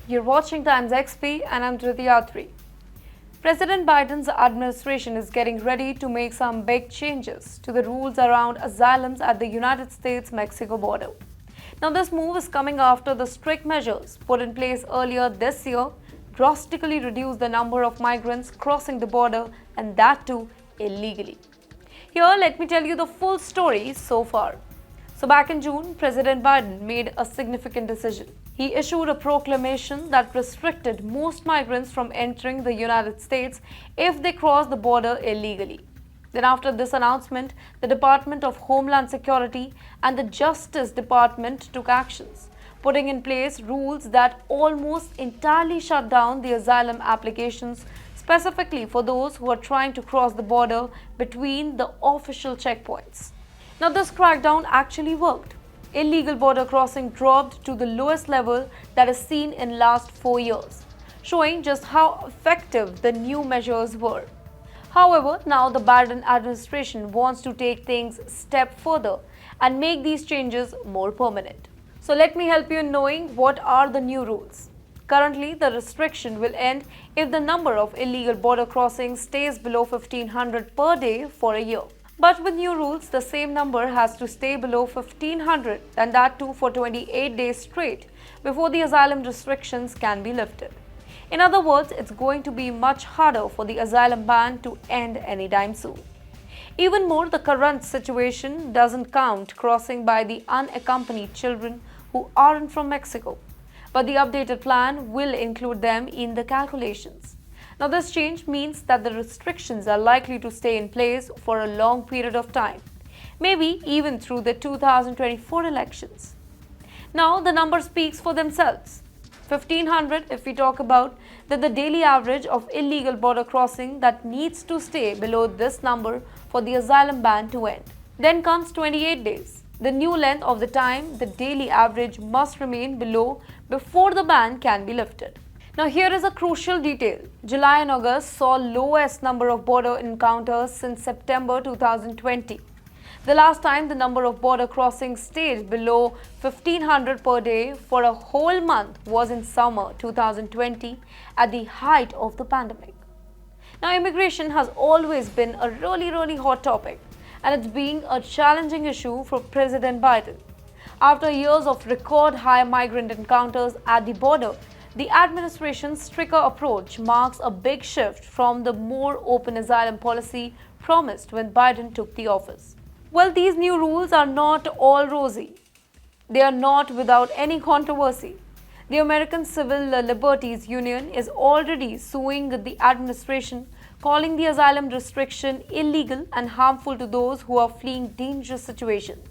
You're watching TimesXP and I'm Dhruti. President Biden's administration is getting ready to make some big changes to the rules around asylums at the United States-Mexico border. Now, this move is coming after the strict measures put in place earlier this year drastically reduced the number of migrants crossing the border, and that too illegally. Here, let me tell you the full story so far. So back in June, President Biden made a significant decision. He issued a proclamation that restricted most migrants from entering the United States if they cross the border illegally. Then after this announcement, the Department of Homeland Security and the Justice Department took actions, putting in place rules that almost entirely shut down the asylum applications, specifically for those who are trying to cross the border between the official checkpoints. Now, this crackdown actually worked. Illegal border crossing dropped to the lowest level that is seen in last 4 years, showing just how effective the new measures were. However, now the Biden administration wants to take things a step further and make these changes more permanent. So let me help you in knowing what are the new rules. Currently, the restriction will end if the number of illegal border crossings stays below 1,500 per day for a year. But with new rules, the same number has to stay below 1,500, and that too for 28 days straight before the asylum restrictions can be lifted. In other words, it's going to be much harder for the asylum ban to end anytime soon. Even more, the current situation doesn't count crossing by the unaccompanied children who aren't from Mexico, but the updated plan will include them in the calculations. Now, this change means that the restrictions are likely to stay in place for a long period of time, maybe even through the 2024 elections. Now, the number speaks for themselves. 1,500 if we talk about that the daily average of illegal border crossing that needs to stay below this number for the asylum ban to end. Then comes 28 days, the new length of the time the daily average must remain below before the ban can be lifted. Now, here is a crucial detail. July and August saw lowest number of border encounters since September 2020. The last time the number of border crossings stayed below 1,500 per day for a whole month was in summer 2020 at the height of the pandemic. Now, immigration has always been a really hot topic, and it's being a challenging issue for President Biden. After years of record high migrant encounters at the border, the administration's stricter approach marks a big shift from the more open asylum policy promised when Biden took the office. Well, these new rules are not all rosy. They are not without any controversy. The American Civil Liberties Union is already suing the administration, calling the asylum restriction illegal and harmful to those who are fleeing dangerous situations.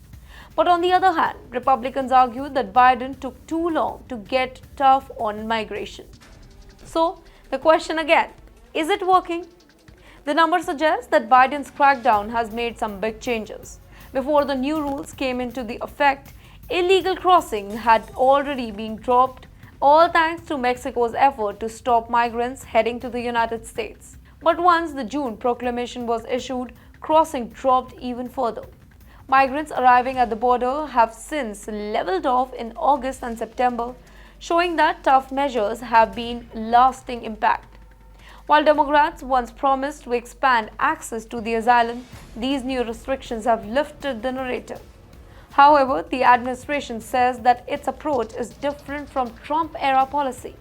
But on the other hand, Republicans argued that Biden took too long to get tough on migration. So, the question again, is it working? The numbers suggest that Biden's crackdown has made some big changes. Before the new rules came into the effect, illegal crossing had already been dropped, all thanks to Mexico's effort to stop migrants heading to the United States. But once the June proclamation was issued, crossing dropped even further. Migrants arriving at the border have since leveled off in August and September, showing that tough measures have been lasting impact. While Democrats once promised to expand access to the asylum, these new restrictions have lifted the narrative. However, the administration says that its approach is different from Trump-era policy.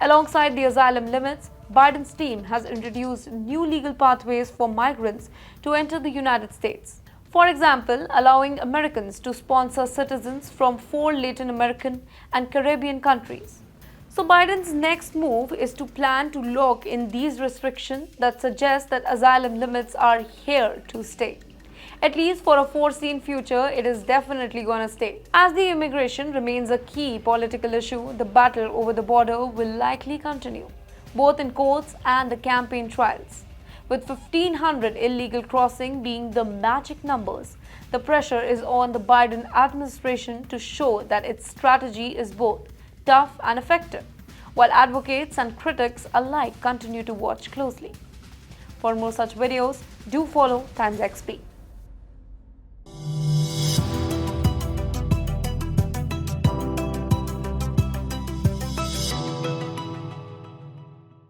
Alongside the asylum limits, Biden's team has introduced new legal pathways for migrants to enter the United States. For example, allowing Americans to sponsor citizens from 4 Latin American and Caribbean countries. So Biden's next move is to plan to lock in these restrictions that suggest that asylum limits are here to stay. At least for a foreseen future, it is definitely going to stay. As the immigration remains a key political issue, the battle over the border will likely continue, both in courts and the campaign trials. With 1,500 illegal crossing being the magic numbers, the pressure is on the Biden administration to show that its strategy is both tough and effective, while advocates and critics alike continue to watch closely. For more such videos, do follow TimesXP.